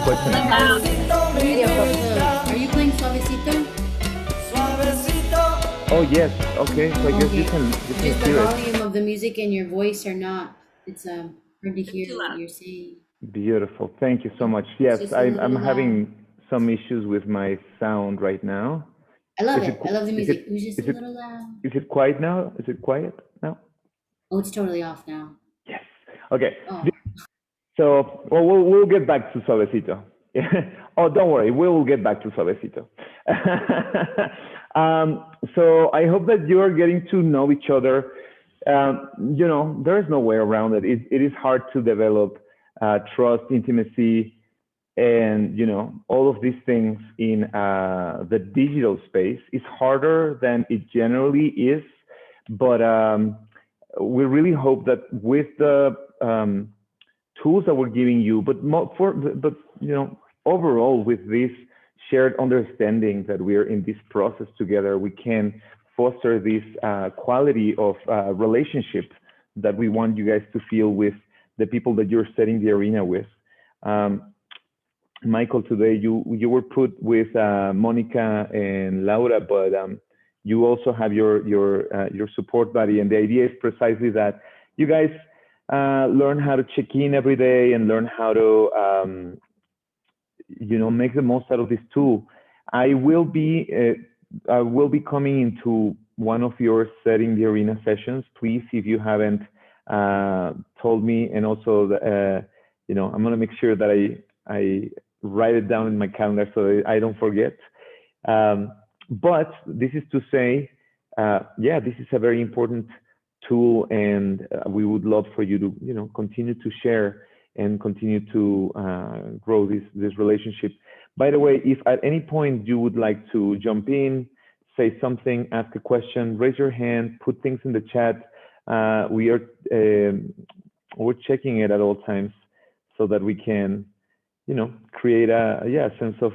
question. Are you playing Suavecito? Oh yes, okay. So I guess Okay. you can Just the hear it. volume of the music and your voice are not. It's hard to hear what you're saying. Beautiful. Thank you so much. It's Yes, just a I'm little loud. having some issues with my sound right now. I love Is it it. I love the is music. it It was just a is it little loud. is it quiet now? Is it quiet now? Oh, it's totally off now. Yes. Okay. Oh, So, well, we'll get back to Suavecito. Oh, don't worry, we will get back to Suavecito. So I hope that you are getting to know each other. There is no way around it. It is hard to develop trust, intimacy, and all of these things in the digital space. It's harder than it generally is, but we really hope that with the tools that we're giving you, but overall with this shared understanding that we're in this process together, we can foster this quality of relationship that we want you guys to feel with the people that you're setting the arena with. Michael, today you were put with Monica and Laura, but you also have your support buddy, and the idea is precisely that you guys learn how to check in every day and learn how to make the most out of this tool. I will be coming into one of your setting the arena sessions. Please, if you haven't told me, and also I'm gonna make sure that I write it down in my calendar so I don't forget. But this is to say, this is a very important tool, and we would love for you to continue to share and continue to grow this relationship. By the way, if at any point you would like to jump in, say something, ask a question, raise your hand, put things in the chat. We're checking it at all times so that we can create a sense of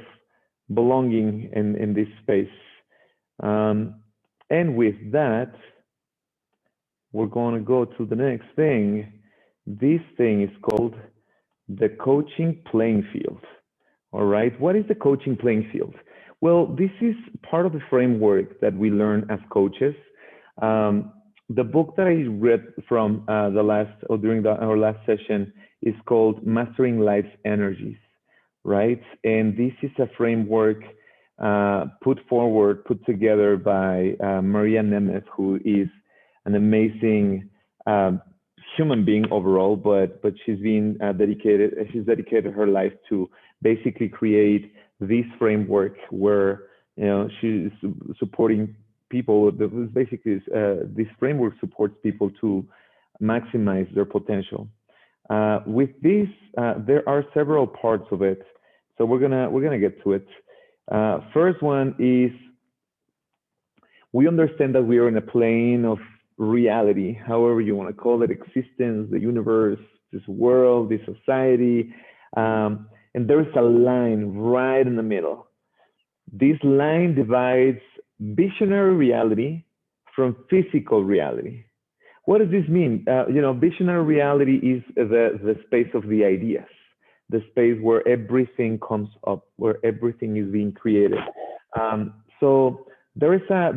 belonging in this space. And with that, we're going to go to the next thing. This thing is called the coaching playing field. All right. What is the coaching playing field? Well, this is part of the framework that we learn as coaches. The book that I read from during our last session is called Mastering Life's Energies, right? And this is a framework put together by Maria Nemeth, who is an amazing human being overall, but she's dedicated her life to basically create this framework where she's supporting people. Basically, this framework supports people to maximize their potential. With this, there are several parts of it, so we're gonna get to it. First one is we understand that we are in a plane of reality, however you want to call it, existence, the universe, this world, this society, and there's a line right in the middle. This line divides visionary reality from physical reality. What does this mean? Visionary reality is the space of the ideas, the space where everything comes up, where everything is being created. So there is a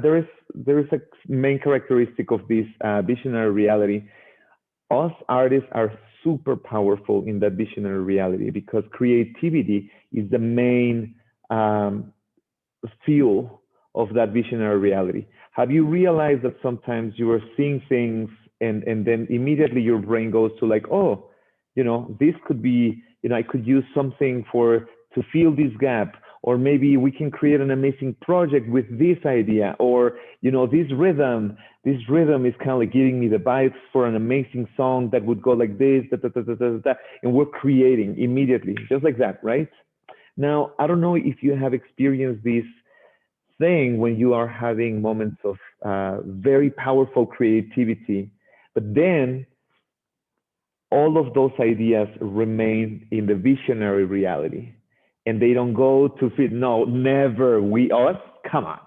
main characteristic of this visionary reality. Us artists are super powerful in that visionary reality because creativity is the main fuel of that visionary reality. Have you realized that sometimes you are seeing things and then immediately your brain goes to like, oh, this could be, I could use something to fill this gap, or maybe we can create an amazing project with this idea, or this rhythm is kind of like giving me the vibes for an amazing song that would go like this, da, da, da, da, da, da, and we're creating immediately, just like that, right? Now, I don't know if you have experienced this thing when you are having moments of very powerful creativity, but then all of those ideas remain in the visionary reality and they don't go to fit. No, never. Us, come on.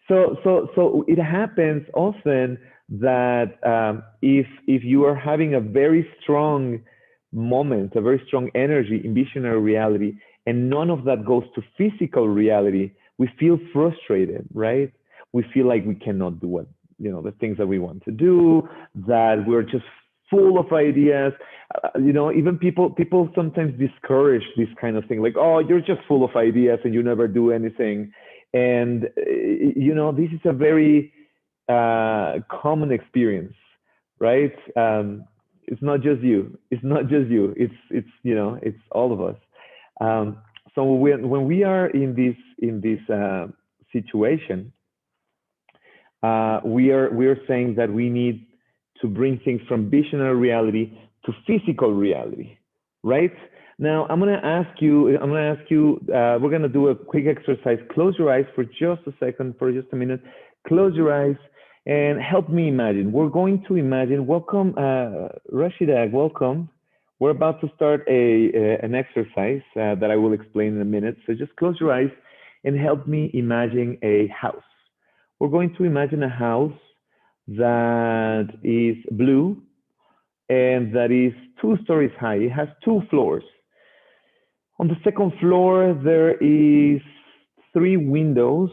So it happens often that if you are having a very strong moment, a very strong energy in visionary reality, and none of that goes to physical reality, we feel frustrated, right? We feel like we cannot do what, the things that we want to do, that we're just full of ideas. Even people sometimes discourage this kind of thing, like, oh, you're just full of ideas and you never do anything. And, this is a very common experience, right? It's not just you. It's not just you. It's all of us. So when we are in this situation, we are saying that we need to bring things from visionary reality to physical reality, right? Now I'm gonna ask you. We're gonna do a quick exercise. Close your eyes for just a second, for just a minute. Close your eyes and help me imagine. We're going to imagine. Welcome, Rashida. Welcome. We're about to start an exercise that I will explain in a minute. So just close your eyes and help me imagine a house. We're going to imagine a house that is blue and that is 2 stories high. It has 2 floors. On the second floor, there is 3 windows,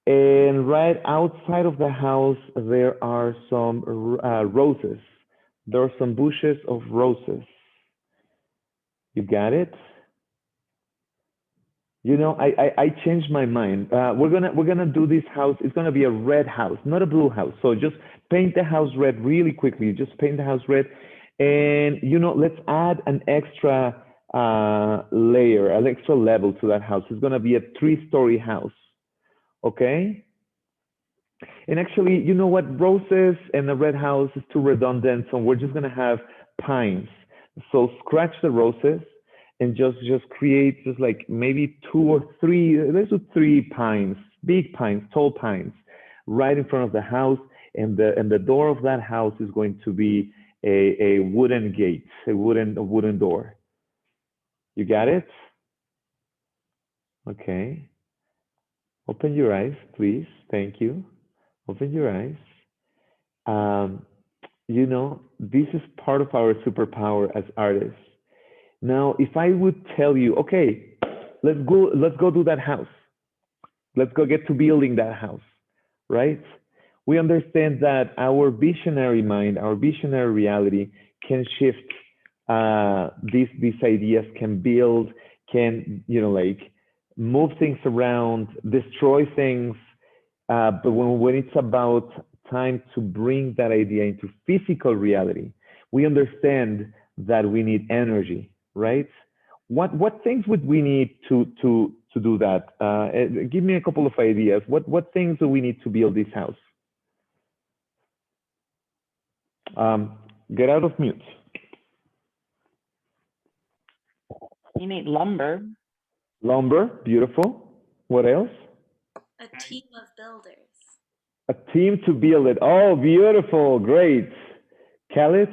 and right outside of the house, there are some roses. There are some bushes of roses. You got it? I changed my mind. We're gonna do this house. It's gonna be a red house, not a blue house. So just paint the house red really quickly. Just paint the house red, and let's add an extra layer, an extra level to that house. It's gonna be a 3-story house. Okay. And actually, you know what? Roses and a red house is too redundant, so we're just gonna have pines. So scratch the roses and just create just like maybe 2 or 3. Let's do 3 pines, big pines, tall pines, right in front of the house. And the door of that house is going to be a wooden gate, a wooden door. You got it? Okay. Open your eyes, please. Thank you. Open your eyes. This is part of our superpower as artists. Now, if I would tell you, okay, let's go do that house. Let's go get to building that house, right? We understand that our visionary mind, our visionary reality can shift these ideas, can build, can, like move things around, destroy things. But when it's about time to bring that idea into physical reality, we understand that we need energy, right? What things would we need to do that? Give me a couple of ideas. What things do we need to build this house? Get out of mute. You need lumber. Lumber, beautiful. What else? A team of builders. A team to build it. Oh, beautiful, great. Khaled?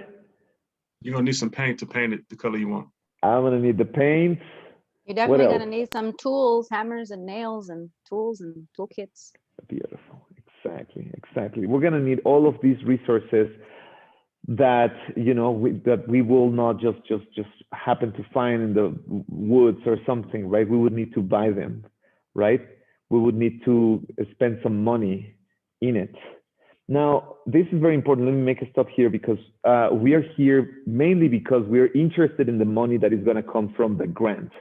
You're gonna need some paint to paint it the color you want. I'm gonna need the paint. You're definitely gonna need some tools, hammers and nails and tools and toolkits. Beautiful, exactly. We're gonna need all of these resources that that we will not just happen to find in the woods or something, right? We would need to buy them, right? We would need to spend some money in it. Now, this is very important. Let me make a stop here because we are here mainly because we're interested in the money that is going to come from the grant,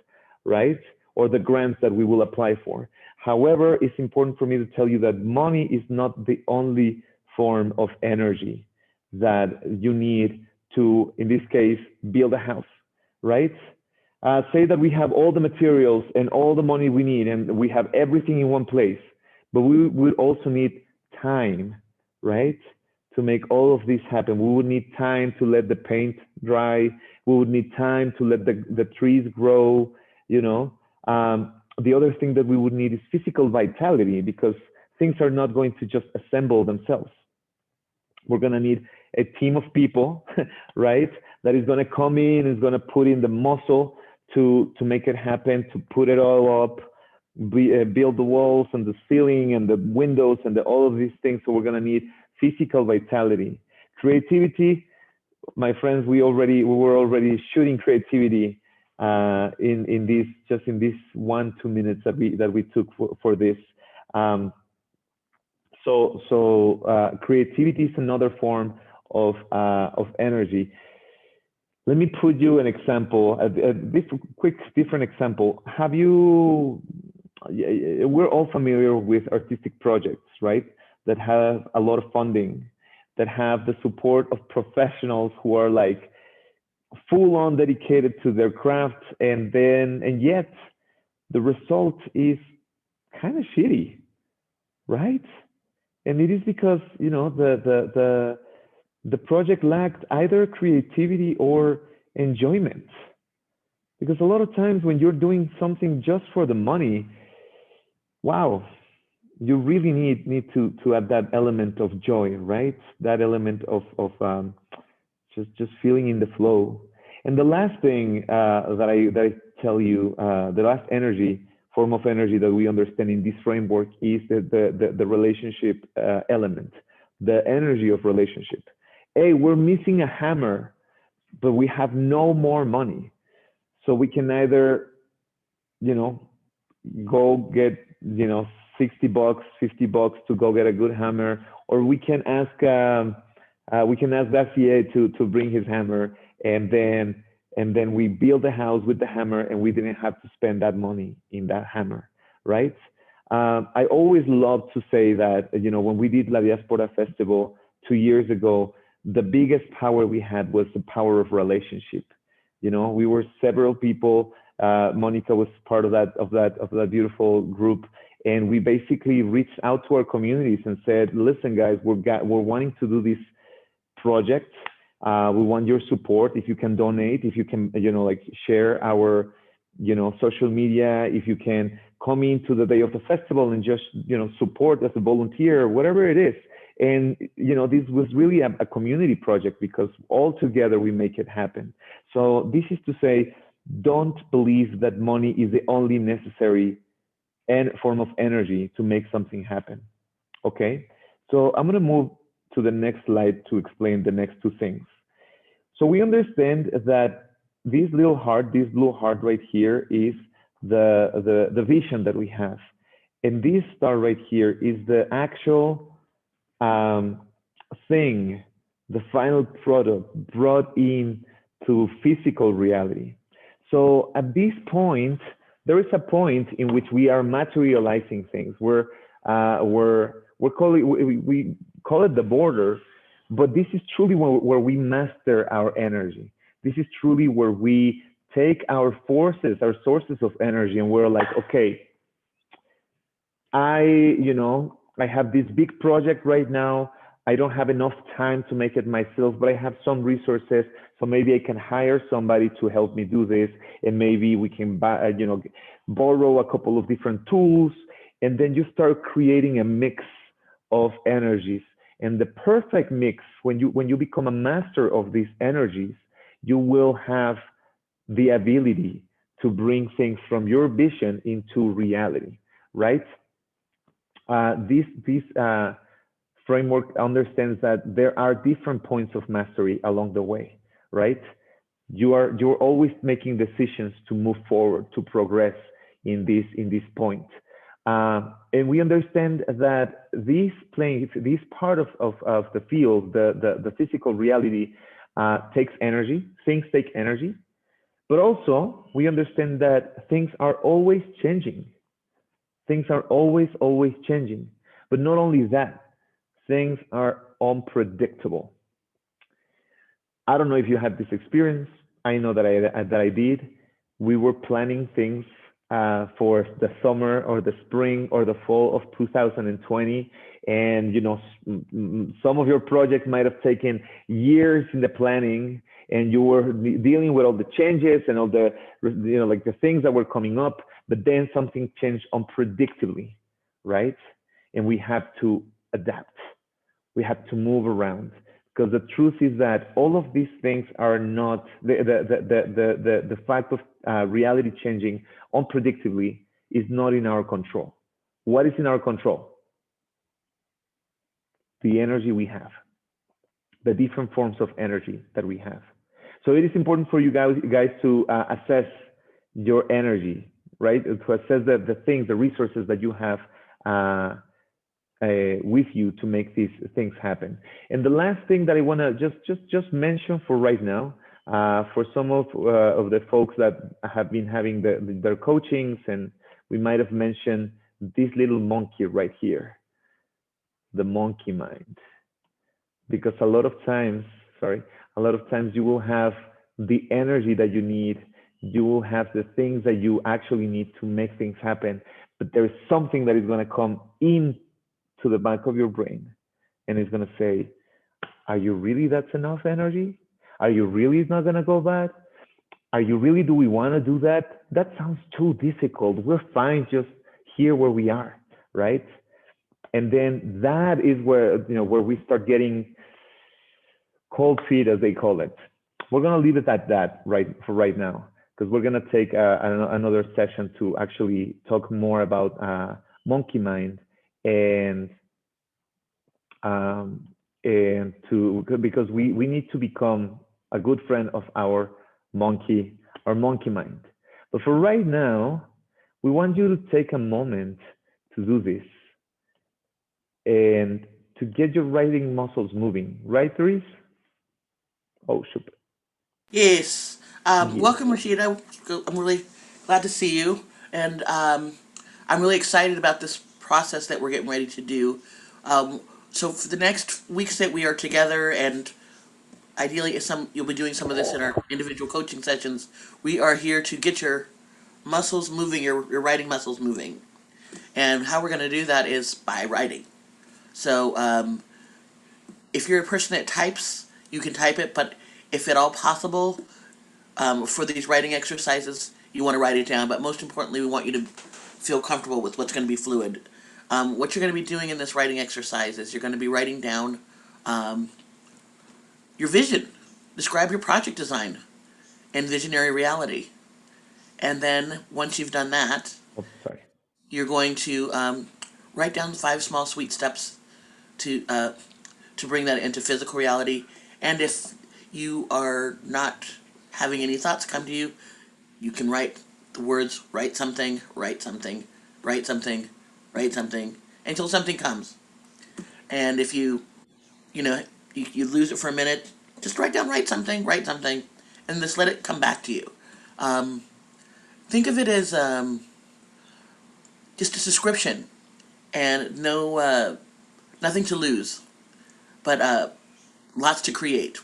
right? Or the grants that we will apply for. However, it's important for me to tell you that money is not the only form of energy that you need to, in this case, build a house, right? Say that we have all the materials and all the money we need and we have everything in one place, but we would also need time, right? To make all of this happen. We would need time to let the paint dry. We would need time to let the trees grow, The other thing that we would need is physical vitality because things are not going to just assemble themselves. We're going to need a team of people, right? That is going to come in, is going to put in the muscle to make it happen, to put it all up, build the walls and the ceiling and the windows and all of these things. So we're going to need physical vitality. Creativity, my friends, we were already shooting creativity in this 1-2 minutes that we took for this. So creativity is another form of energy. Let me put you an example, a quick different example. We're all familiar with artistic projects, right? That have a lot of funding, that have the support of professionals who are like full on dedicated to their craft, and yet the result is kind of shitty, right? And it is because, you know, the project lacked either creativity or enjoyment. Because a lot of times when you're doing something just for the money, wow, you really need to add that element of joy, right? That element of just feeling in the flow. And the last thing that I tell you, the last form of energy that we understand in this framework is the relationship element, the energy of relationship. Hey, we're missing a hammer, but we have no more money. So we can either, you know, go get, you know, $60, $50 to go get a good hammer, or we can ask Dacier to bring his hammer, and then we build a house with the hammer, and we didn't have to spend that money in that hammer, right? I always love to say that, you know, when we did La Diaspora Festival 2 years ago, the biggest power we had was the power of relationship. You know, we were several people. Monica was part of that beautiful group, and we basically reached out to our communities and said, "Listen, guys, we're wanting to do this project. We want your support. If you can donate, if you can, you know, like share our, you know, social media, if you can come into the day of the festival and just, you know, support as a volunteer, whatever it is." And, you know, this was really a community project because all together we make it happen. So this is to say, don't believe that money is the only necessary form of energy to make something happen. Okay, so I'm going to move to the next slide to explain the next two things. So we understand that this little heart right here is the vision that we have. And this star right here is the actual thing, the final product brought in to physical reality. So at this point, there is a point in which we are materializing things. We call it the border, but this is truly where we master our energy. This is truly where we take our forces, our sources of energy, and we're like, okay, I have this big project right now. I don't have enough time to make it myself, but I have some resources. So maybe I can hire somebody to help me do this. And maybe we can buy, borrow a couple of different tools. And then you start creating a mix of energies. And the perfect mix, when you become a master of these energies, you will have the ability to bring things from your vision into reality, right? This framework understands that there are different points of mastery along the way, right? You're always making decisions to move forward, to progress in this point. And we understand that this part of the field, the physical reality, takes energy. Things take energy, but also we understand that things are always changing. Things are always changing. But not only that, things are unpredictable. I don't know if you had this experience. I know that I did. We were planning things for the summer or the spring or the fall of 2020. And, some of your projects might have taken years in the planning, and you were dealing with all the changes and all the, like the things that were coming up, but then something changed unpredictably, right? And we have to adapt. We have to move around, because the truth is that all of these things are not the fact of reality changing unpredictably is not in our control. What is in our control? The energy we have. the different forms of energy that we have. So it is important for you guys to assess your energy, right? To assess the things, the resources that you have with you to make these things happen. And the last thing that I want to just mention for right now, for some of the folks that have been having their coachings, and we might have mentioned this little monkey right here, the monkey mind. Because a lot of times you will have the energy that you need, you will have the things that you actually need to make things happen, but there's something that is going to come into the back of your brain, and it's going to say, are you really, that's enough energy? Are you really not going to go back? Are you really, do we want to do that? That sounds too difficult. We're fine just here where we are, right? And then that is where, where we start getting cold feet, as they call it. We're going to leave it at that for right now, because we're going to take another session to actually talk more about monkey mind, and because we need to become a good friend of our monkey mind. But for right now, we want you to take a moment to do this and to get your writing muscles moving, right, Therese? Oh, super. Yes. Welcome, Rashida. I'm really glad to see you. And I'm really excited about this process that we're getting ready to do. So for the next weeks that we are together, and ideally you'll be doing some of this in our individual coaching sessions, we are here to get your muscles moving, your writing muscles moving. And how we're going to do that is by writing. So if you're a person that types, you can type it, but if at all possible, for these writing exercises, you want to write it down, but most importantly, we want you to feel comfortable with what's going to be fluid. What you're going to be doing in this writing exercise is you're going to be writing down your vision. Describe your project design and visionary reality. And then once you've done that, you're going to write down 5 small, sweet steps to bring that into physical reality. And if you are not having any thoughts come to you, you can write the words, write something, write something, write something, write something, until something comes. And if you lose it for a minute, just write something, and just let it come back to you. Think of it as just a description, and nothing to lose, but lots to create.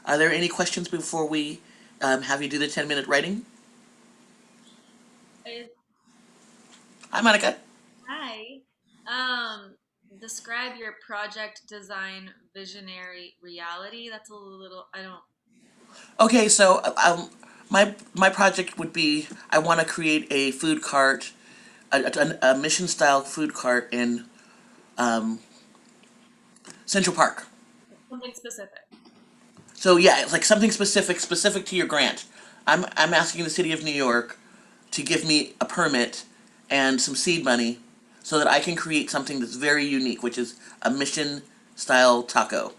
Are there any questions before we have you do the 10-minute writing? Hi, Monica. Hi. Describe your project design visionary reality. That's a little, I don't. Okay, so my project would be, I want to create a food cart, a mission style food cart in Central Park. Something specific. So yeah, it's like something specific to your grant. I'm asking the city of New York to give me a permit and some seed money so that I can create something that's very unique, which is a mission style taco.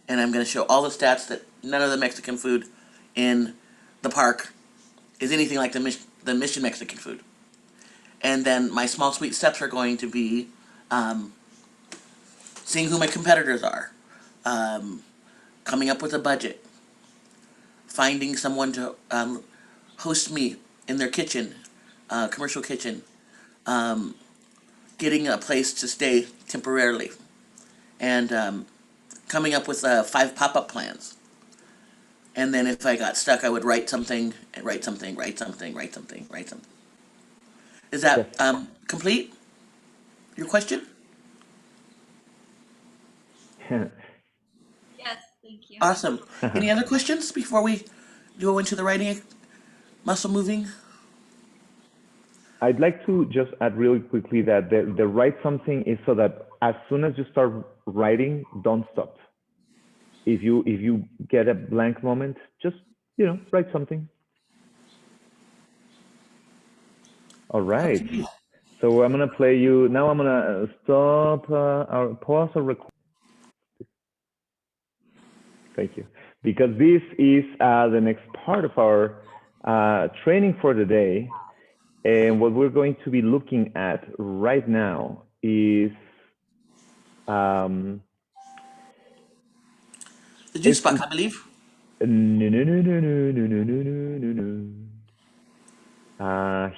And I'm going to show all the stats that none of the Mexican food in the park is anything like the mission Mexican food. And then my small sweet steps are going to be seeing who my competitors are, coming up with a budget, finding someone to host me in their kitchen, commercial kitchen, getting a place to stay temporarily, and coming up with 5 pop-up plans. And then if I got stuck, I would write something, and write something, write something, write something, write something. Is that complete? Your question? Yes, thank you. Awesome. Any other questions before we go into the writing muscle moving? I'd like to just add really quickly that the write something is so that as soon as you start writing, don't stop. If you get a blank moment, just write something. All right. Okay. So I'm gonna play you now. I'm gonna stop our pause or record. Thank you. Because this is the next part of our training for the day. And what we're going to be looking at right now is The juice box, I believe.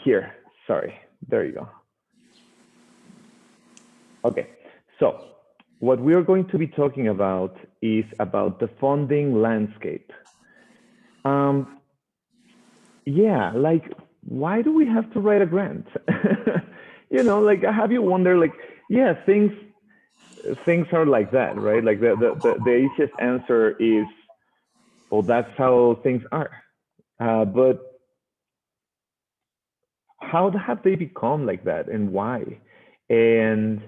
Here, sorry, there you go. Okay, so what we are going to be talking about is about the funding landscape. Yeah, like, why do we have to write a grant? You know, like, have you wondered, like, yeah, things are like that, right? Like the easiest answer is, well, that's how things are. But how have they become like that, and why? And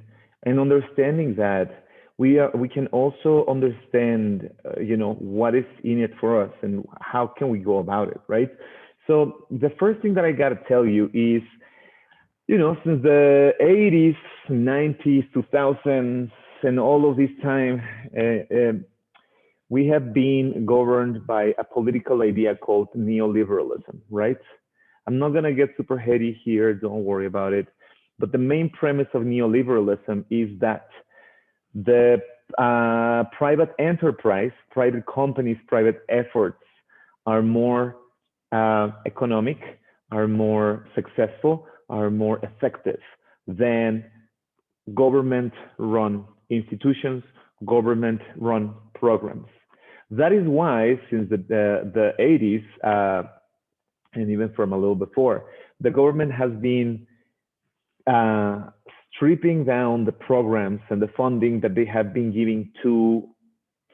understanding that we can also understand, you know, what is in it for us and how can we go about it, right? So the first thing that I got to tell you is, you know, since the 80s, 90s, 2000s, and all of this time, we have been governed by a political idea called neoliberalism, right? I'm not going to get super heady here, don't worry about it. But the main premise of neoliberalism is that the private enterprise, private companies, private efforts are more economic, are more successful, are more effective than government-run institutions, government-run programs. That is why, since the 80s, and even from a little before, the government has been stripping down the programs and the funding that they have been giving to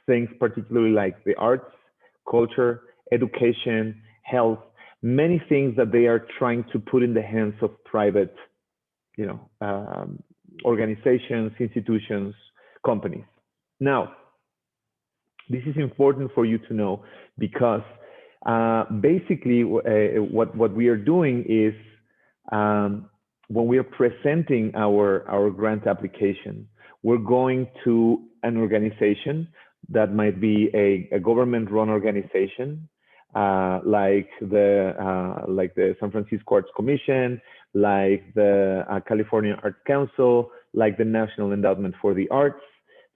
things, particularly like the arts, culture, education, health, many things that they are trying to put in the hands of private, you know, organizations, institutions, companies. Now, this is important for you to know because basically what we are doing is when we are presenting our grant application, we're going to an organization that might be a government-run organization, like the San Francisco Arts Commission, like the California Arts Council, like the National Endowment for the Arts.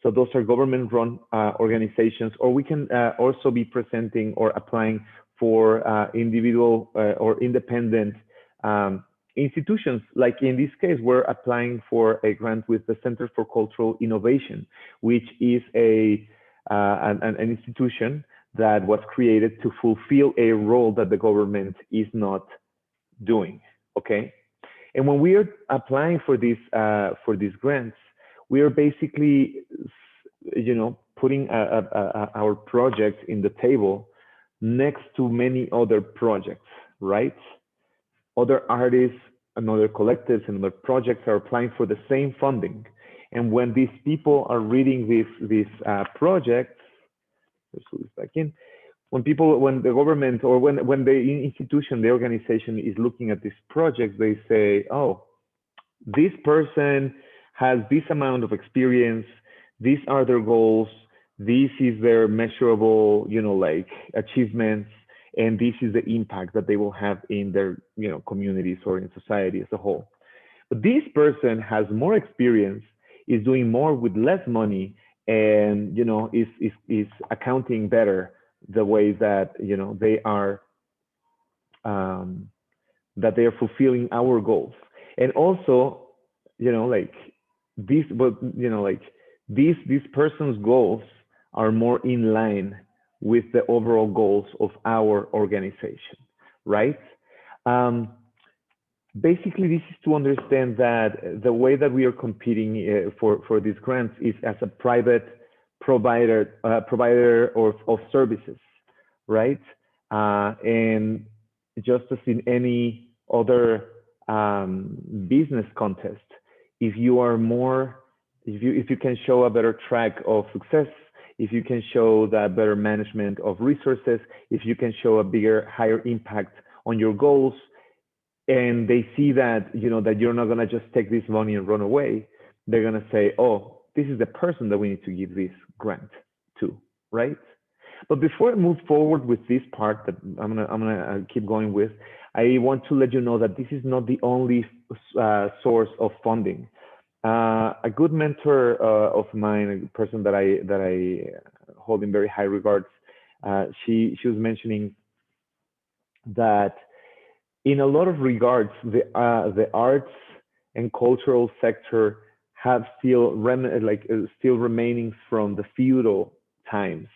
So those are government-run organizations, or we can also be presenting or applying for individual or independent institutions. Like in this case, we're applying for a grant with the Center for Cultural Innovation, which is an institution that was created to fulfill a role that the government is not doing. Okay, and when we are applying for these grants, we are basically, you know, putting our project in the table next to many other projects, right? Other artists and other collectives and other projects are applying for the same funding. And when these people are reading these projects, let's put this back in. When the government or when the institution, the organization is looking at this project, they say, oh, this person has this amount of experience, these are their goals, this is their measurable, you know, like achievements, and this is the impact that they will have in their, you know, communities or in society as a whole. But this person has more experience, is doing more with less money, and, you know, is accounting better the way that, you know, they are fulfilling our goals. And also, you know, like this, but you know, like this person's goals are more in line with the overall goals of our organization, right? Basically, this is to understand that the way that we are competing for these grants is as a private provider of services, right? And just as in any other business contest, if you are more, if you can show a better track of success, if you can show that better management of resources, if you can show a bigger, higher impact on your goals, and they see that, you know, that you're not gonna just take this money and run away, they're gonna say, oh, this is the person that we need to give this grant to, right? But before I move forward with this part that I'm gonna keep going with, I want to let you know that this is not the only source of funding. A good mentor of mine, a person that I hold in very high regards, she was mentioning that in a lot of regards, the arts and cultural sector have still still remaining from the feudal times,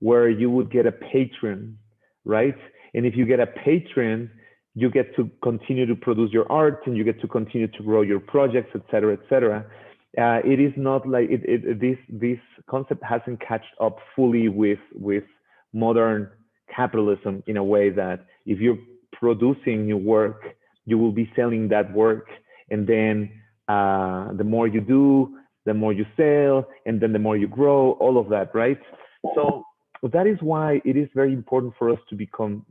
where you would get a patron, right? And if you get a patron, you get to continue to produce your art and you get to continue to grow your projects, et cetera, et cetera. It is not like this concept hasn't catched up fully with modern capitalism, in a way that if you're producing new work, you will be selling that work, and then the more you do, the more you sell, and then the more you grow, all of that, right? So that is why it is very important for us to become,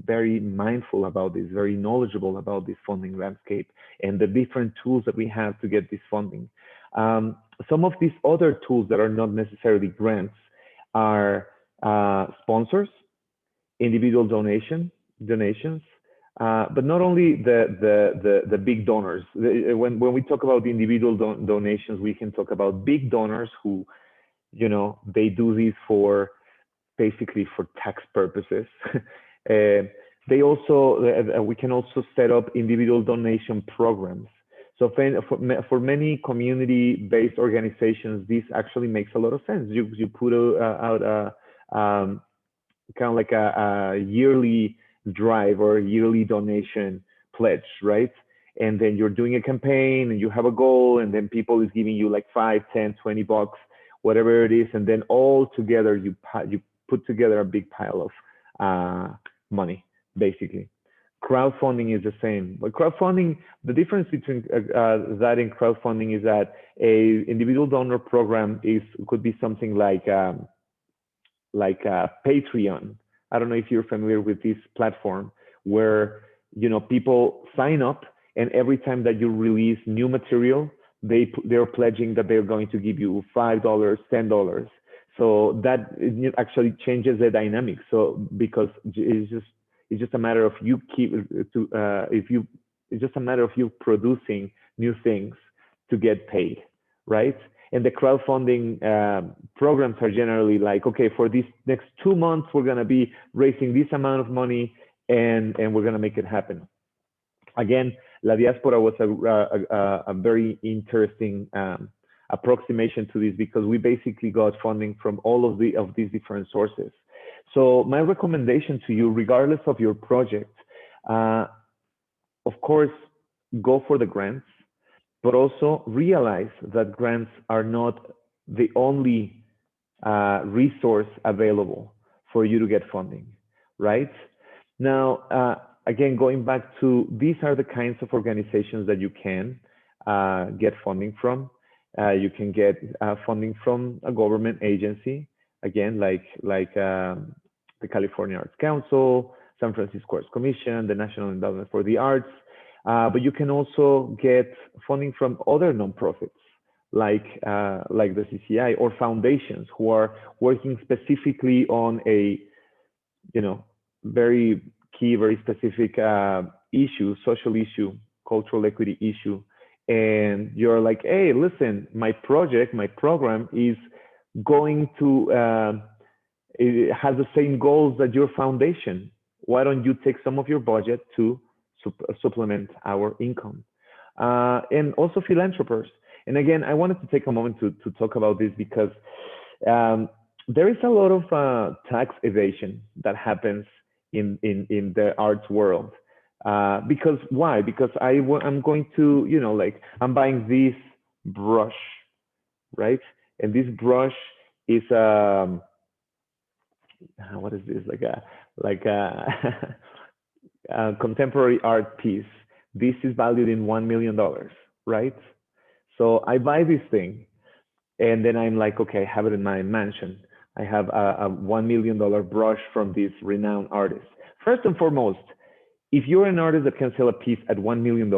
very mindful about this, very knowledgeable about this funding landscape and the different tools that we have to get this funding. Some of these other tools that are not necessarily grants are sponsors, individual donations, but not only the big donors. When we talk about the individual donations, we can talk about big donors who, they do this for basically for tax purposes. We can also set up individual donation programs. So for many community-based organizations, this actually makes a lot of sense. You put out a kind of like a yearly drive or a yearly donation pledge, right? And then you're doing a campaign and you have a goal, and then people is giving you like 5, 10, 20 bucks, whatever it is, and then all together you put together a big pile of money, basically. Crowdfunding is the same. But crowdfunding, the difference between that and crowdfunding is that a individual donor program could be something like Patreon. I don't know if you're familiar with this platform, where people sign up, and every time that you release new material, they're pledging that they're going to give you $5, $10. So that actually changes the dynamic. So because it's just a matter of it's just a matter of you producing new things to get paid, right? And the crowdfunding programs are generally like, okay, for these next 2 months, we're going to be raising this amount of money, and we're going to make it happen. Again, La Diaspora was a very interesting approximation to this, because we basically got funding from all of these different sources. So my recommendation to you, regardless of your project, of course, go for the grants, but also realize that grants are not the only resource available for you to get funding, right? Now, again, going back to, these are the kinds of organizations that you can get funding from. You can get funding from a government agency, again, like the California Arts Council, San Francisco Arts Commission, the National Endowment for the Arts. But you can also get funding from other nonprofits, like the CCI, or foundations who are working specifically on a, very key, very specific issue, social issue, cultural equity issue. And you're like, hey, listen, my project, my program is going to, it has the same goals that your foundation. Why don't you take some of your budget to supplement our income? And also philanthropers. And again, I wanted to take a moment to talk about this, because there is a lot of tax evasion that happens in the arts world. Because why? Because I'm going to, I'm buying this brush, right? And this brush is what is this? Like a contemporary art piece. This is valued in $1 million, right? So I buy this thing, and then I'm like, okay, I have it in my mansion. I have a $1 million brush from this renowned artist. First and foremost, if you're an artist that can sell a piece at $1 million,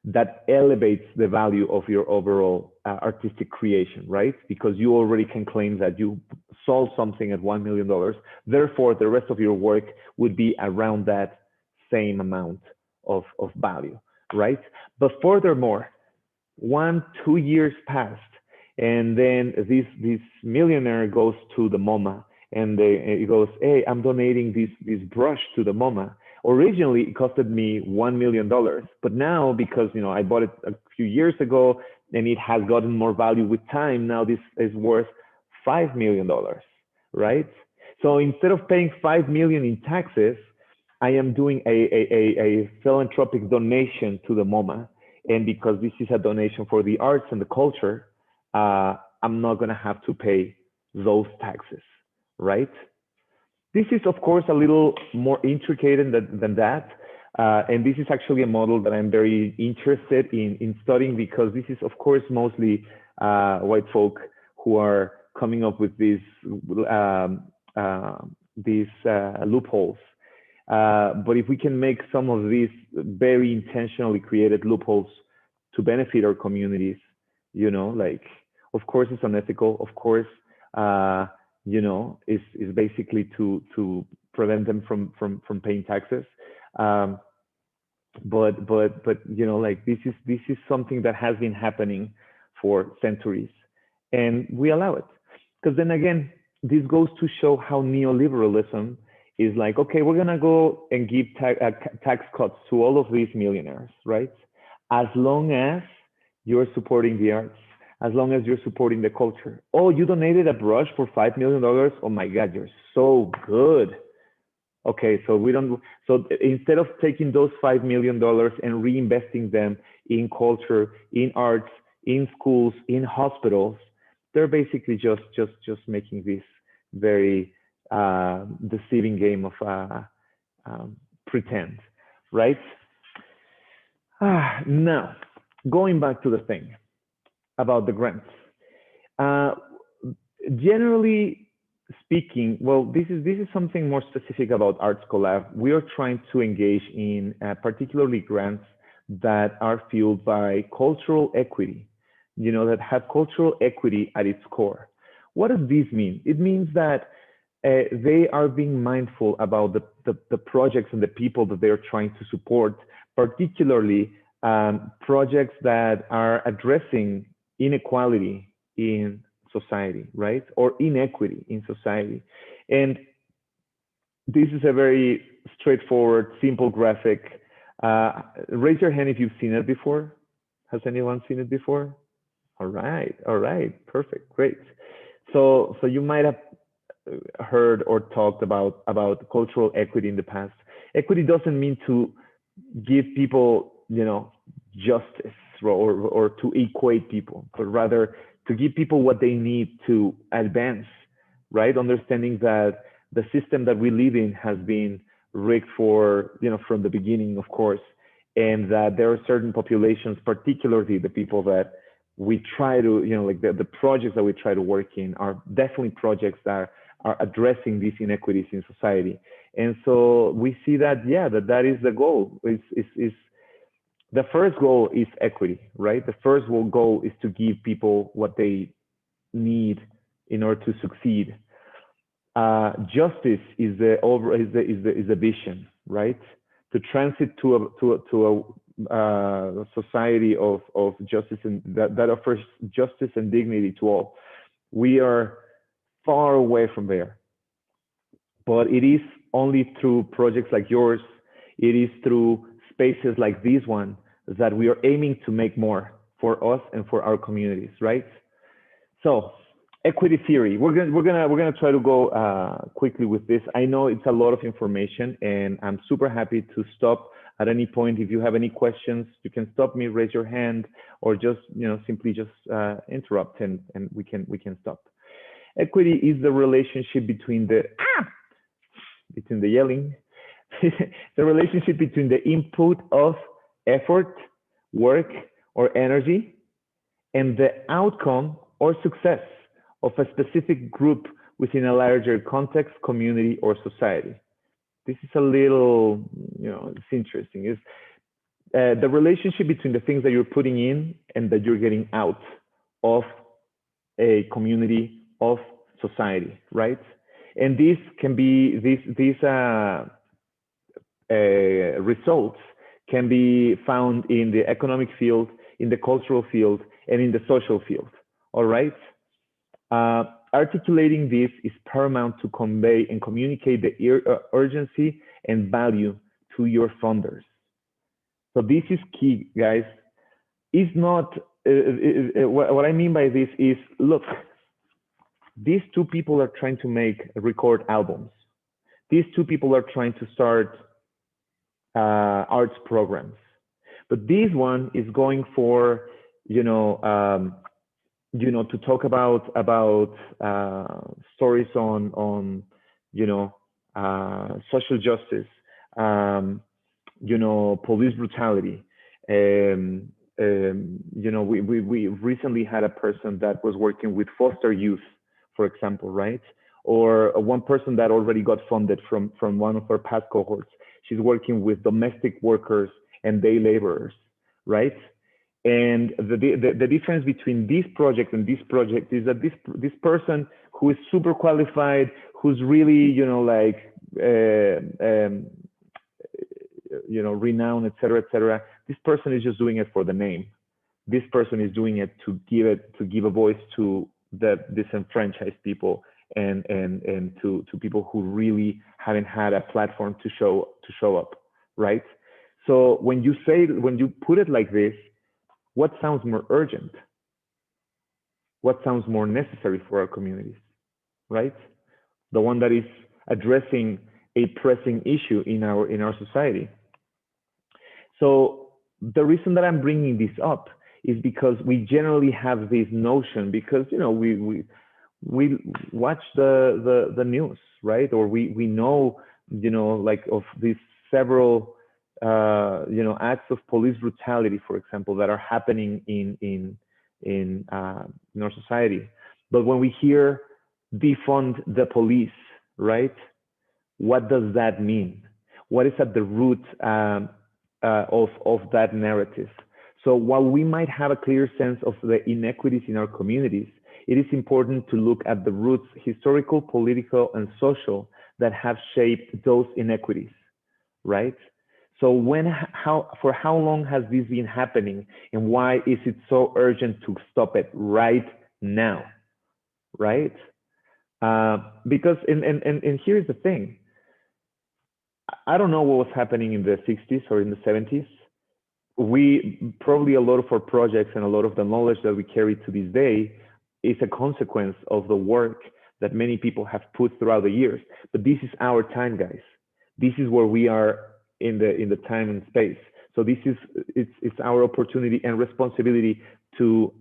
that elevates the value of your overall artistic creation, right? Because you already can claim that you sold something at $1 million. Therefore, the rest of your work would be around that same amount of value, right? But furthermore, 1-2 years passed, and then this millionaire goes to the MoMA, and he goes, hey, I'm donating this brush to the MoMA. Originally, it costed me $1 million, but now, because I bought it a few years ago and it has gotten more value with time, now this is worth $5 million, right? So instead of paying $5 million in taxes, I am doing a philanthropic donation to the MoMA, and because this is a donation for the arts and the culture, I'm not going to have to pay those taxes, right? This is, of course, a little more intricate than that. And this is actually a model that I'm very interested in studying, because this is, of course, mostly white folk who are coming up with these loopholes. But if we can make some of these very intentionally created loopholes to benefit our communities, like, of course, it's unethical. Of course, is basically to prevent them from paying taxes. But like, this is something that has been happening for centuries, and we allow it. Because then again, this goes to show how neoliberalism is like, okay, we're gonna go and give tax cuts to all of these millionaires, right? As long as you're supporting the arts, as long as you're supporting the culture. Oh, you donated a brush for $5 million? Oh my God, you're so good. Okay, so instead of taking those $5 million and reinvesting them in culture, in arts, in schools, in hospitals, they're basically just making this very deceiving game of pretend, right? Now, going back to the thing about the grants. Generally speaking, well, this is something more specific about Arts Collab. We are trying to engage in particularly grants that are fueled by cultural equity, that have cultural equity at its core. What does this mean? It means that they are being mindful about the projects and the people that they're trying to support, particularly projects that are addressing inequality in society, right? Or inequity in society. And this is a very straightforward, simple graphic. Raise your hand if you've seen it before. Has anyone seen it before? All right, perfect, great. So you might have heard or talked about cultural equity in the past. Equity doesn't mean to give people, justice or to equate people, but rather to give people what they need to advance, right? Understanding that the system that we live in has been rigged for, from the beginning, of course, and that there are certain populations, particularly the people that we try to, like the projects that we try to work in are definitely projects that are addressing these inequities in society. And so we see that, that is the goal. Is the first goal is equity, right? The first goal is to give people what they need in order to succeed. Justice is the vision, right? To transit to a society of justice and that offers justice and dignity to all. We are far away from there, but it is only through projects like yours, it is through spaces like this one that we are aiming to make more for us and for our communities, right? So equity theory, we're gonna try to go quickly with this. I know it's a lot of information, and I'm super happy to stop at any point. If you have any questions, you can stop me, raise your hand, or just simply just interrupt, and we can stop. Equity is the relationship between the yelling, the relationship between the input of effort, work, or energy, and the outcome or success of a specific group within a larger context, community, or society. This is a little, it's interesting. It's the relationship between the things that you're putting in and that you're getting out of a community, of society, right? And this can be these results can be found in the economic field, in the cultural field, and in the social field. All right. Articulating this is paramount to convey and communicate the urgency and value to your funders. So this is key, guys. It's not, what I mean by this is, look, these two people are trying to record albums. These two people are trying to start arts programs. But this one is going for, to talk about stories on social justice, police brutality. We recently had a person that was working with foster youth, for example, right? Or one person that already got funded from one of our past cohorts. She's working with domestic workers and day laborers, right? And the difference between this project and this project is that this person who is super qualified, who's really renowned, et cetera, this person is just doing it for the name. This person is doing it to give a voice to the disenfranchised people and to people who really haven't had a platform to show up, right? So when you put it like this, what sounds more urgent? What sounds more necessary for our communities, right? The one that is addressing a pressing issue in our society. So the reason that I'm bringing this up is because we generally have this notion, because we watch the news, right? Or we know of these several acts of police brutality, for example, that are happening in our society. But when we hear defund the police, right? What does that mean? What is at the root of that narrative? So while we might have a clear sense of the inequities in our communities, it is important to look at the roots, historical, political, and social, that have shaped those inequities, right? So for how long has this been happening, and why is it so urgent to stop it right now, right? Because and here's the thing. I don't know what was happening in the 60s or in the 70s. We probably, a lot of our projects and a lot of the knowledge that we carry to this day is a consequence of the work that many people have put throughout the years. But this is our time, guys. This is where we are in the time and space. So this is it's our opportunity and responsibility to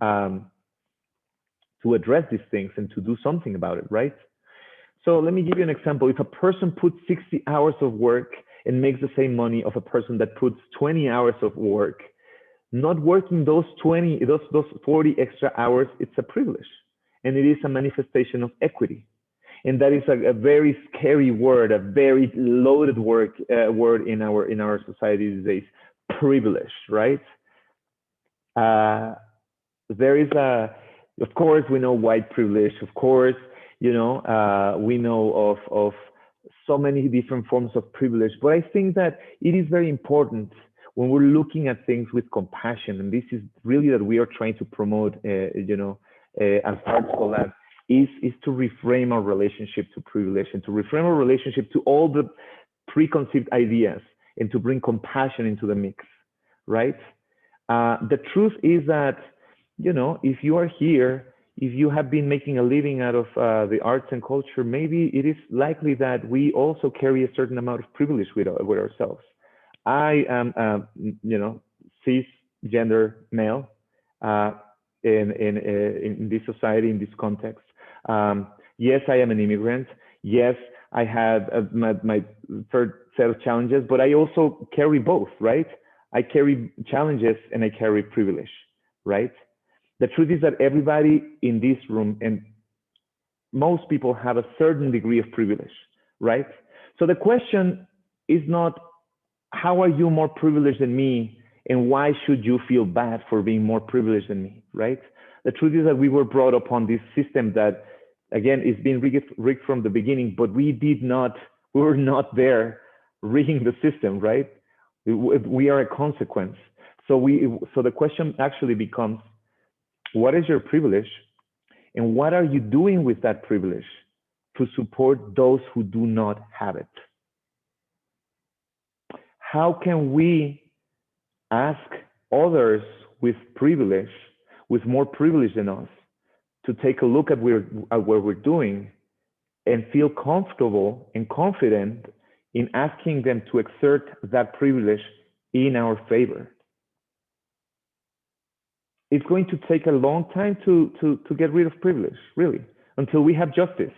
address these things and to do something about it, right? So let me give you an example. If a person puts 60 hours of work and makes the same money of a person that puts 20 hours of work, not working those 40 extra hours, it's a privilege. And it is a manifestation of equity. And that is a very scary word, a very loaded word in our society these days, privilege, right? There is of course, we know white privilege, of course, we know of so many different forms of privilege, but I think that it is very important when we're looking at things with compassion, and this is really that we are trying to promote, as Arts Collab, is to reframe our relationship to privilege and to reframe our relationship to all the preconceived ideas and to bring compassion into the mix, right? The truth is that, if you are here, if you have been making a living out of the arts and culture, maybe it is likely that we also carry a certain amount of privilege with ourselves. I am, cisgender male in this society, in this context. Yes, I am an immigrant. Yes, I had my third set of challenges, but I also carry both, right? I carry challenges and I carry privilege, right? The truth is that everybody in this room and most people have a certain degree of privilege, right? So the question is not, how are you more privileged than me? And why should you feel bad for being more privileged than me, right? The truth is that we were brought upon this system that again, it's been rigged from the beginning, but we were not there rigging the system, right? We are a consequence. So the question actually becomes, what is your privilege? And what are you doing with that privilege to support those who do not have it? How can we ask others with privilege, with more privilege than us, to take a look at what we're doing and feel comfortable and confident in asking them to exert that privilege in our favor? It's going to take a long time to get rid of privilege, really. Until we have justice,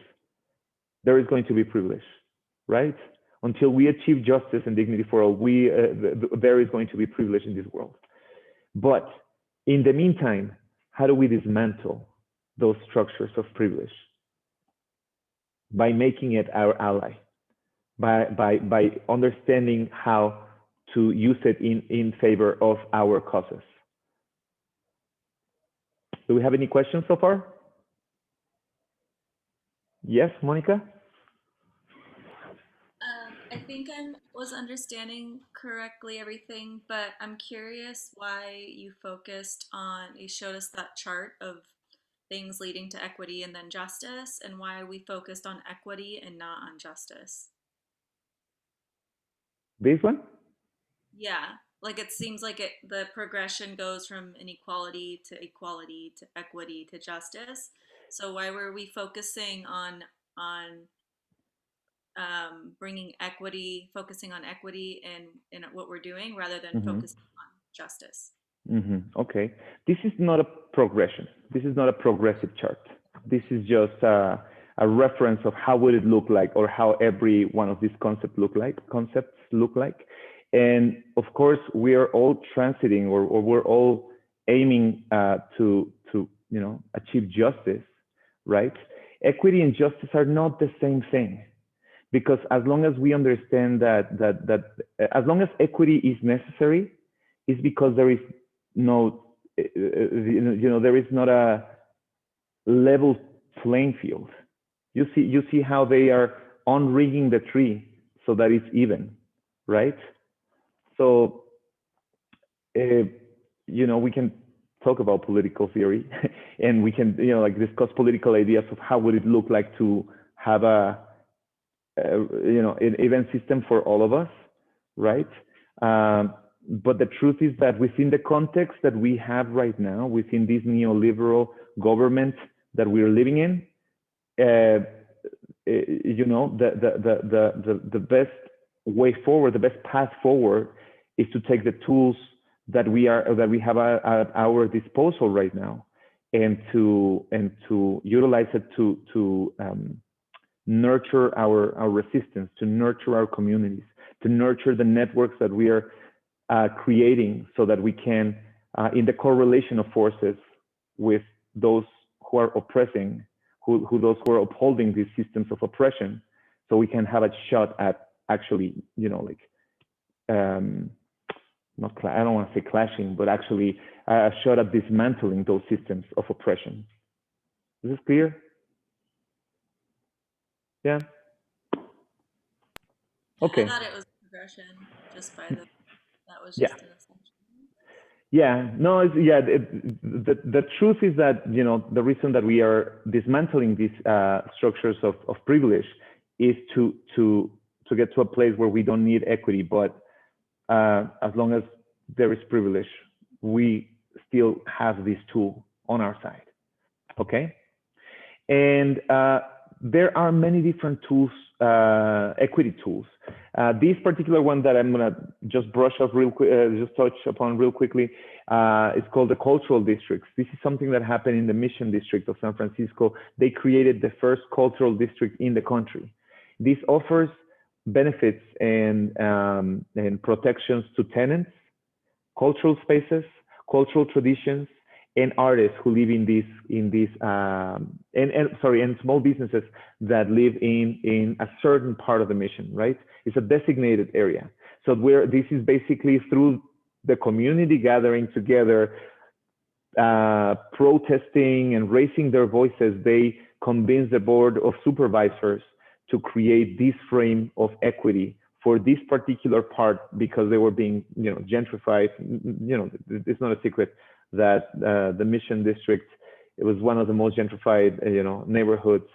there is going to be privilege, right? Until we achieve justice and dignity for all, there is going to be privilege in this world. But in the meantime, how do we dismantle those structures of privilege? By making it our ally, by understanding how to use it in favor of our causes. Do we have any questions so far? Yes, Monica? I think I was understanding correctly everything, but I'm curious why you showed us that chart of things leading to equity and then justice, and why we focused on equity and not on justice. This one? Yeah, like it seems like the progression goes from inequality to equality to equity to justice. So why were we focusing on focusing on equity in what we're doing rather than focusing on justice? Okay. This is not a progression. This is not a progressive chart. This is just a reference of how would it look like, or how every one of these concepts look like. And of course, we are all transiting, or we're all aiming to achieve justice, right? Equity and justice are not the same thing. Because as long as we understand that as long as equity is necessary, it's because there is there is not a level playing field. You see how they are unrigging the tree so that it's even, right? So we can talk about political theory, and we can discuss political ideas of how would it look like to have an event system for all of us, right? But the truth is that within the context that we have right now, within this neoliberal government that we're living in, the best way forward, the best path forward, is to take the tools that we have at our disposal right now, and to utilize it to nurture our resistance, to nurture our communities, to nurture the networks that we are creating, so that we can, in the correlation of forces with those who are oppressing, those who are upholding these systems of oppression, so we can have a shot at actually, I don't want to say clashing, but actually a shot at dismantling those systems of oppression. Is this clear? Yeah. Okay. I thought it was progression just by that was Yeah. just an assumption. Yeah, no, the truth is that, the reason that we are dismantling these structures of privilege is to get to a place where we don't need equity, but as long as there is privilege, we still have this tool on our side, okay? And there are many different tools, equity tools. This particular one that I'm gonna just brush off real quick, just touch upon real quickly, is called the cultural districts. This is something that happened in the Mission District of San Francisco. They created the first cultural district in the country. This offers benefits and protections to tenants, cultural spaces, cultural traditions, and artists who live in and small businesses that live in a certain part of the mission, right? It's a designated area. So this is basically through the community gathering together, protesting and raising their voices, they convinced the board of supervisors to create this frame of equity for this particular part because they were being, gentrified. It's not a secret that the Mission District, it was one of the most gentrified, neighborhoods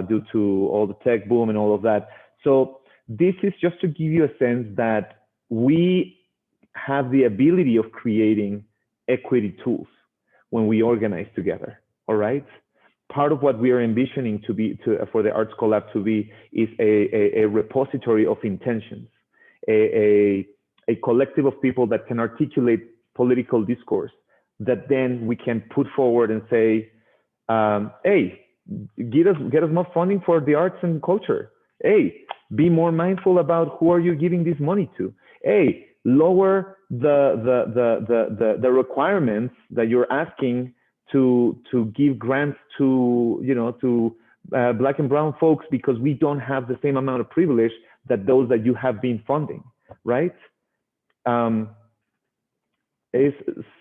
due to all the tech boom and all of that. So this is just to give you a sense that we have the ability of creating equity tools when we organize together, all right? Part of what we are envisioning for the Arts Collab to be is a repository of intentions, a collective of people that can articulate political discourse that then we can put forward and say, hey, get us more funding for the arts and culture. Hey, be more mindful about who are you giving this money to. Hey, lower the requirements that you're asking to give grants to Black and brown folks because we don't have the same amount of privilege that those that you have been funding, right? Is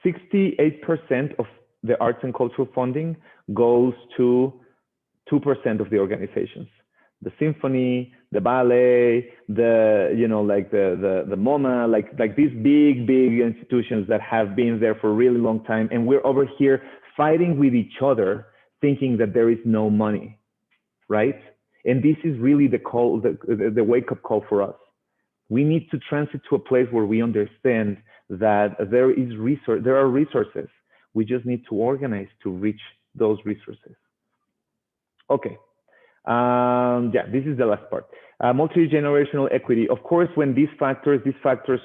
68% of the arts and cultural funding goes to 2% of the organizations. The symphony, the ballet, the MoMA, like these big institutions that have been there for a really long time, and we're over here fighting with each other, thinking that there is no money, right? And this is really the wake-up call for us. We need to transit to a place where we understand that there are resources. We just need to organize to reach those resources. Okay. This is the last part. Multi-generational equity. Of course, when these factors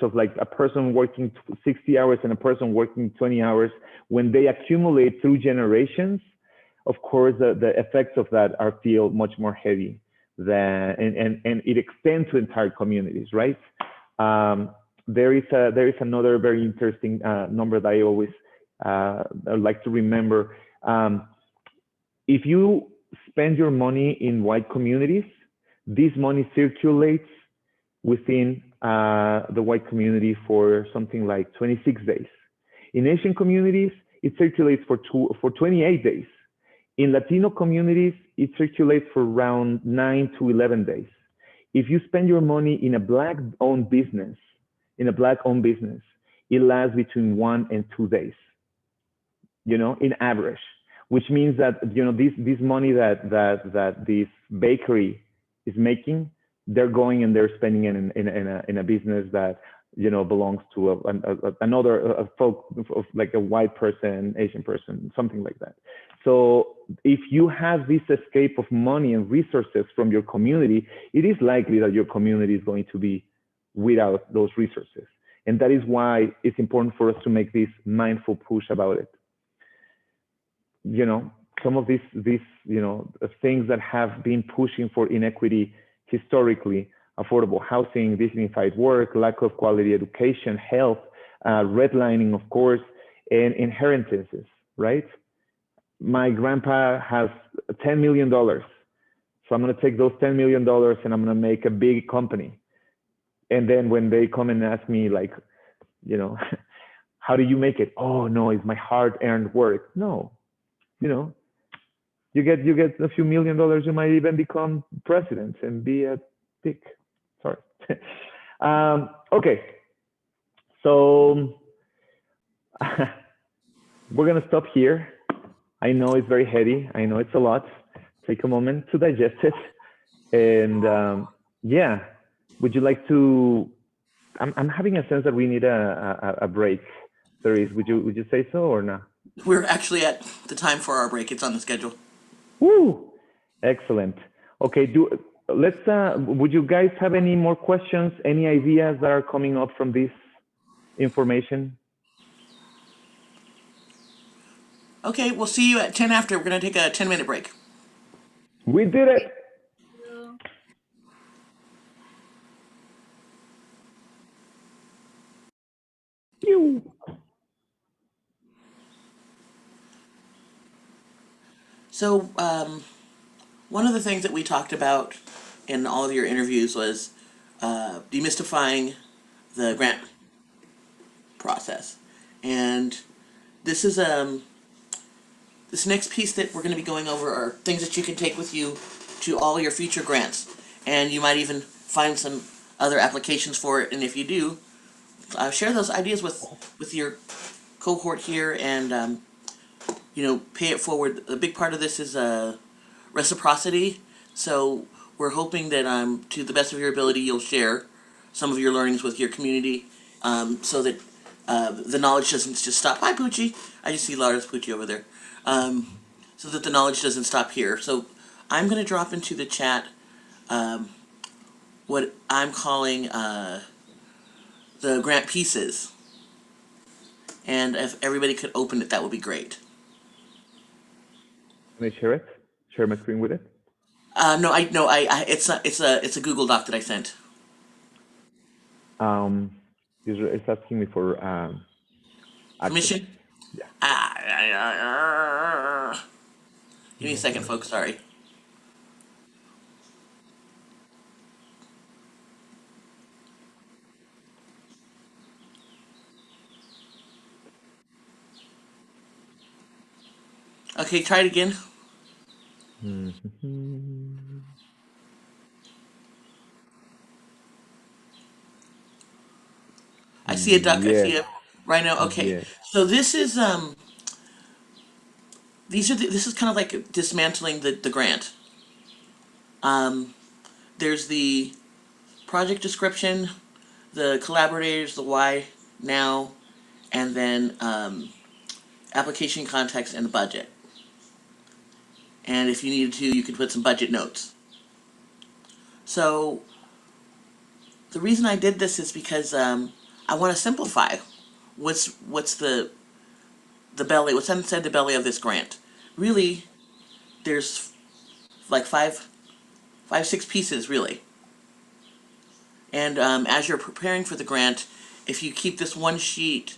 of like a person working 60 hours and a person working 20 hours, when they accumulate through generations, of course, the effects of that feel much more heavy and it extends to entire communities, right? There is another very interesting number that I always like to remember. If you spend your money in white communities, this money circulates within the white community for something like 26 days. In Asian communities, it circulates for 28 days. In Latino communities, it circulates for around 9 to 11 days. If you spend your money in a Black-owned business, it lasts between 1 and 2 days, in average, which means that, this money that this bakery is making, they're going and they're spending it in a business that, belongs to another folk, like a white person, Asian person, something like that. So if you have this escape of money and resources from your community, it is likely that your community is going to be without those resources. And that is why it's important for us to make this mindful push about it. Some of these things that have been pushing for inequity historically: affordable housing, dignified work, lack of quality education, health, redlining, of course, and inheritances, right? My grandpa has $10 million. So I'm going to take those $10 million and I'm going to make a big company. And then when they come and ask me, like, how do you make it? Oh, no, it's my hard-earned work. No, you get a few $1 million, you might even become president and be a dick. Sorry. Okay. So we're going to stop here. I know it's very heady. I know it's a lot. Take a moment to digest it. And would you like to, I'm having a sense that we need a break. Therese, would you say so or not? We're actually at the time for our break. It's on the schedule. Woo! Excellent. Okay, would you guys have any more questions, any ideas that are coming up from this information? Okay, we'll see you at 10 after. We're going to take a 10-minute break. We did it. You. So one of the things that we talked about in all of your interviews was demystifying the grant process. And this is this next piece that we're going to be going over are things that you can take with you to all your future grants, and you might even find some other applications for it. And if you do, share those ideas with your cohort here, and pay it forward. A big part of this is reciprocity. So we're hoping that to the best of your ability, you'll share some of your learnings with your community, so that the knowledge doesn't just stop. Hi, Poochie. I just see Laura's Poochie over there. So that the knowledge doesn't stop here. So I'm going to drop into the chat what I'm calling the grant pieces. And if everybody could open it, that would be great. Can I share it? Share my screen with it? No, it's a Google Doc that I sent. It's asking me for Permission? Yeah. Give me a second, folks. Sorry. Okay, try it again. I see a duck. I see a rhino. Okay, Yes. so this is this is kind of like dismantling the grant. There's the project description, the collaborators, the why, now, and then application context and the budget. And if you needed to, you could put some budget notes. So the reason I did this is because I want to simplify what's the belly, what's inside the belly of this grant. Really, there's like five, 6 pieces really. And as you're preparing for the grant, if you keep this one sheet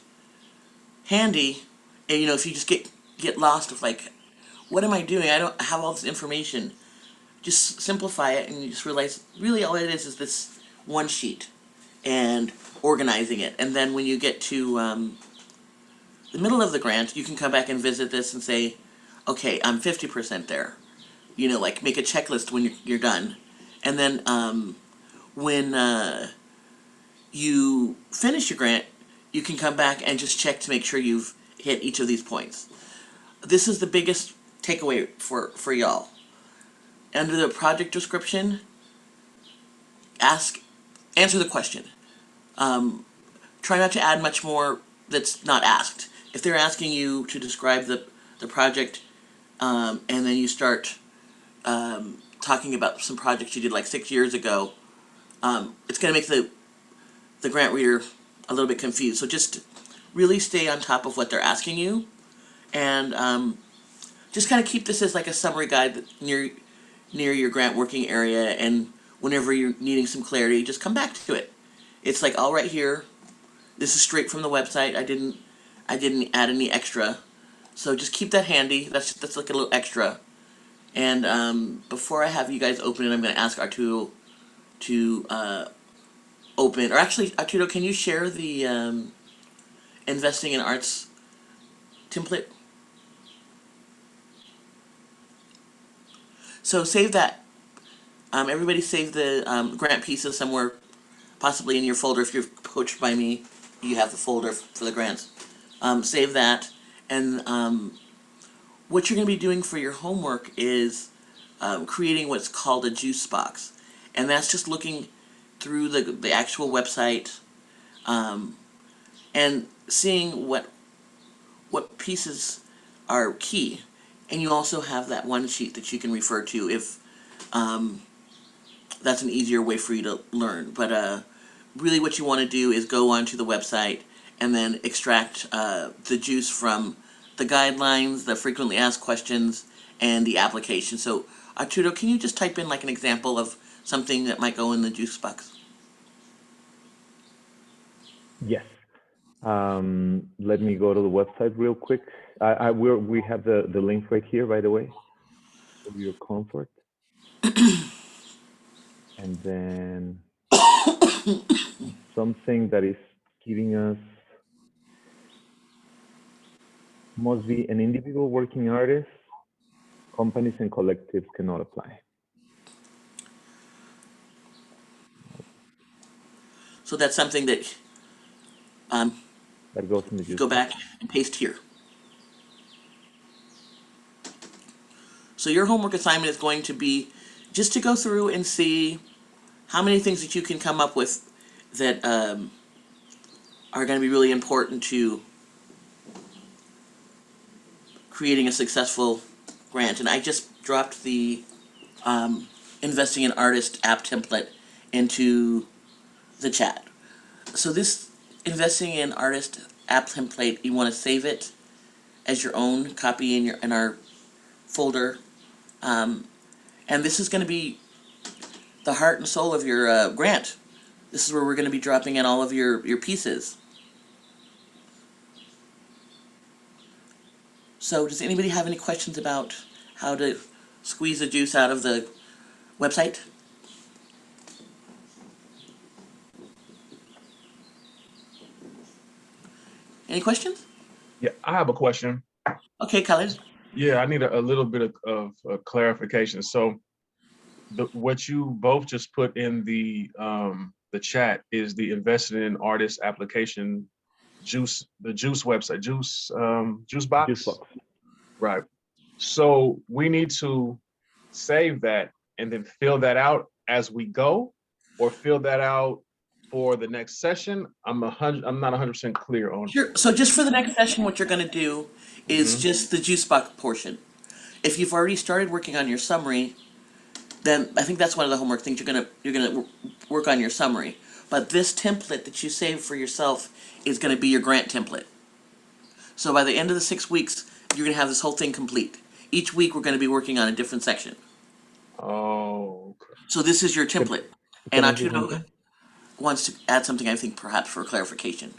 handy, and if you just get lost of like, what am I doing? I don't have all this information. Just simplify it, and you just realize really all it is this one sheet, and organizing it. And then when you get to the middle of the grant, you can come back and visit this and say, okay, I'm 50% there. Like make a checklist when you're done. And then when you finish your grant, you can come back and just check to make sure you've hit each of these points. This is the biggest takeaway for y'all. Under the project description, answer the question. Try not to add much more that's not asked. If they're asking you to describe the project, and then you start talking about some projects you did like 6 years ago, it's going to make the grant reader a little bit confused. So just really stay on top of what they're asking you, and just kind of keep this as like a summary guide near your grant working area, and whenever you're needing some clarity, just come back to it. It's like all right here. This is straight from the website. I didn't add any extra, so just keep that handy. That's like a little extra. And before I have you guys open it, I'm going to ask Arturo to open, or actually, Arturo, can you share the investing in arts template? So save that. Everybody save the grant pieces somewhere, possibly in your folder. If you're coached by me, you have the folder for the grants. Save that, and what you're going to be doing for your homework is creating what's called a Juicebox, and that's just looking through the actual website and seeing what pieces are key. And you also have that one sheet that you can refer to if that's an easier way for you to learn. But really what you want to do is go onto the website and then extract the juice from the guidelines, the frequently asked questions, and the application. So Arturo, can you just type in like an example of something that might go in the juice box? Yes. Let me go to the website real quick. We have the link right here, by the way, for your comfort. And then something that is giving us Must be an individual working artist. Companies and collectives cannot apply. So that's something that That goes in the you juice go box. back and paste here. So your homework assignment is going to be just to go through and see how many things that you can come up with that are going to be really important to creating a successful grant. And I just dropped the Investing in Artist app template into the chat. So this Investing in Artist app template, you want to save it as your own copy in our folder. And this is going to be the heart and soul of your grant. This is where we're going to be dropping in all of your pieces. So does anybody have any questions about how to squeeze the juice out of the website? Any questions? Yeah, I have a question. Okay, Khaled. Yeah, I need a little bit of clarification. So what you both just put in the chat is the Invested in Artist application the Juice website, Juicebox? Juice box. Right. So we need to save that and then fill that out as we go, or fill that out for the next session. I'm not 100% clear on. Sure. So just for the next session, what you're going to do is just the Juicebox portion. If you've already started working on your summary, then I think that's one of the homework things you're gonna work on your summary. But this template that you save for yourself is going to be your grant template. So by the end of the 6 weeks, you're going to have this whole thing complete. Each week, we're going to be working on a different section. Oh, okay. So this is your template. Can And I say Arturo something? wants to add something, I think, perhaps for clarification.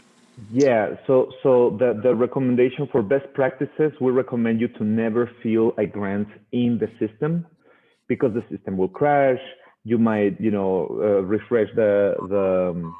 Yeah, so the recommendation for best practices, we recommend you to never fill a grant in the system, because the system will crash. You might, refresh the